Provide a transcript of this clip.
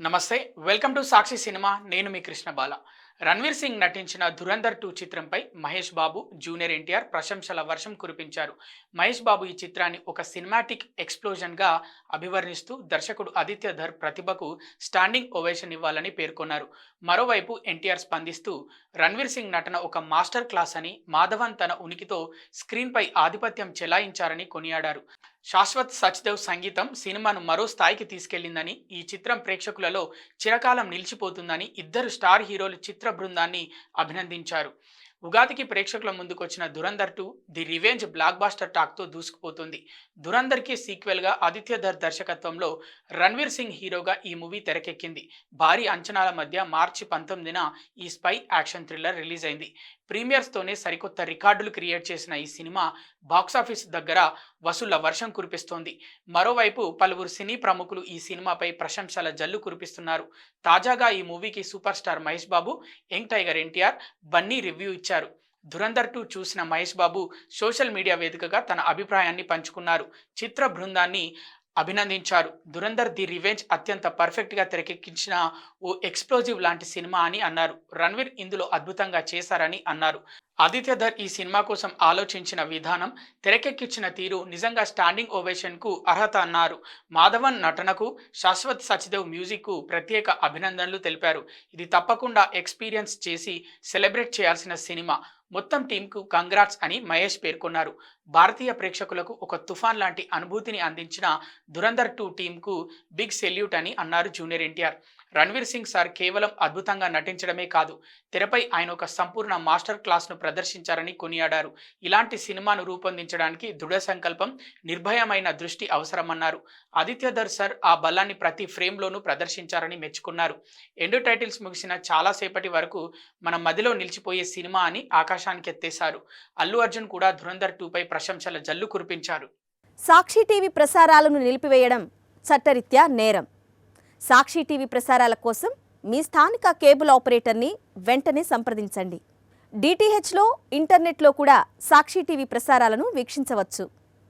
నమస్తే welcome to Sakshi cinema నేను మీ కృష్ణ బాల రణ్వీర్ సింగ్ నటించిన ధురంధర్ 2 చిత్రంపై మహేష్ బాబు జూనియర్ ఎన్టీఆర్ ప్రశంసల వర్షం కురిపించారు. మహేష్ బాబు ఈ చిత్రాన్ని ఒక సినిమాటిక్ ఎక్స్‌ప్లోజన్ గా అభివర్ణిస్తూ దర్శకుడు ఆదిత్య ధర్ ప్రతిభకు స్టాండింగ్ ఓవేషన్ ఇవ్వాలని పేర్కొన్నారు. మరోవైపు ఎన్టీఆర్ స్పందిస్తూ రణ్వీర్ సింగ్ నటన ఒక మాస్టర్ క్లాస్ అని, మాధవన్ తన ఉనికితో స్క్రీన్ పై ఆధిపత్యం చెలాయించారని కొనియాడారు. శాశ్వత్ సచ్దేవ్ సంగీతం సినిమాను మరో స్థాయికి తీసుకెళ్లిందని, ఈ చిత్రం ప్రేక్షకులలో చిరకాలం నిలిచిపోతుందని ఇద్దరు స్టార్ హీరోలు చిత్ర బృందాన్ని అభినందించారు. ఉగాదికి ప్రేక్షకుల ముందుకొచ్చిన Dhurandhar 2 the revenge blockbuster టాక్తో దూసుకుపోతుంది. ధురంధర్కి సీక్వెల్గా ఆదిత్య ధర్ దర్శకత్వంలో రణ్వీర్ సింగ్ హీరోగా ఈ మూవీ తెరకెక్కింది. భారీ అంచనాల మధ్య మార్చి 19న ఈ స్పై యాక్షన్ థ్రిల్లర్ రిలీజ్ అయింది. ప్రీమియర్స్తోనే సరికొత్త రికార్డులు క్రియేట్ చేసిన ఈ సినిమా బాక్సాఫీస్ దగ్గర వసూళ్ల వర్షం కురిపిస్తోంది. మరోవైపు పలువురు సినీ ప్రముఖులు ఈ సినిమాపై ప్రశంసల జల్లు కురిపిస్తున్నారు. తాజాగా ఈ మూవీకి super star Mahesh Babu, young tiger NTR, Bunny review ఇచ్చారు. ధురంధర్ 2 చూసిన మహేష్ బాబు సోషల్ మీడియా వేదికగా తన అభిప్రాయాన్ని పంచుకున్నారు. చిత్ర బృందాన్ని అభినందించారు. ధురంధర్ ది రివెంజ్ అత్యంత పర్ఫెక్ట్గా తెరకెక్కించిన ఓ ఎక్స్ప్లోజివ్ లాంటి సినిమా అని అన్నారు. రణ్వీర్ ఇందులో అద్భుతంగా చేశారని అన్నారు. ఆదిత్య ధర్ ఈ సినిమా కోసం ఆలోచించిన విధానం, తెరకెక్కించిన తీరు నిజంగా స్టాండింగ్ ఓవేషన్కు అర్హత అన్నారు. మాధవన్ నటనకు, శాశ్వత్ సచ్దేవ్ మ్యూజిక్కు ప్రత్యేక అభినందనలు తెలిపారు. ఇది తప్పకుండా ఎక్స్పీరియన్స్ చేసి సెలబ్రేట్ చేయాల్సిన సినిమా. మొత్తం టీంకు కంగ్రాట్స్ అని మహేష్ పేర్కొన్నారు. భారతీయ ప్రేక్షకులకు ఒక తుఫాన్ లాంటి అనుభూతిని అందించిన ధురంధర్ 2 టీంకు బిగ్ సెల్యూట్ అని అన్నారు జూనియర్ ఎన్టీఆర్. రణ్వీర్ సింగ్ సార్ కేవలం అద్భుతంగా నటించడమే కాదు, తెరపై ఆయన ఒక సంపూర్ణ మాస్టర్ క్లాస్ను ప్రదర్శించారని కొనియాడారు. ఇలాంటి సినిమాను రూపొందించడానికి దృఢ సంకల్పం, నిర్భయమైన దృష్టి అవసరమన్నారు. ఆదిత్య ధర్ సార్ ఆ బలాన్ని ప్రతి ఫ్రేమ్లోనూ ప్రదర్శించారని మెచ్చుకున్నారు. ఎండ్ టైటిల్స్ ముగిసిన చాలాసేపటి వరకు మన మదిలో నిలిచిపోయే సినిమా అని ఆకాశానికి ఎత్తేశారు. అల్లు అర్జున్ కూడా ధురంధర్ 2పై ప్రశంసల జల్లు కురిపించారు. సాక్షి టీవీ ప్రసారాలను నిలిపివేయడం చట్టరీత్యా నేరం. సాక్షి టీవీ ప్రసారాల కోసం మీ స్థానిక కేబుల్ ఆపరేటర్ని వెంటనే సంప్రదించండి. డిటిహెచ్లో, ఇంటర్నెట్లో కూడా సాక్షి టీవీ ప్రసారాలను వీక్షించవచ్చు.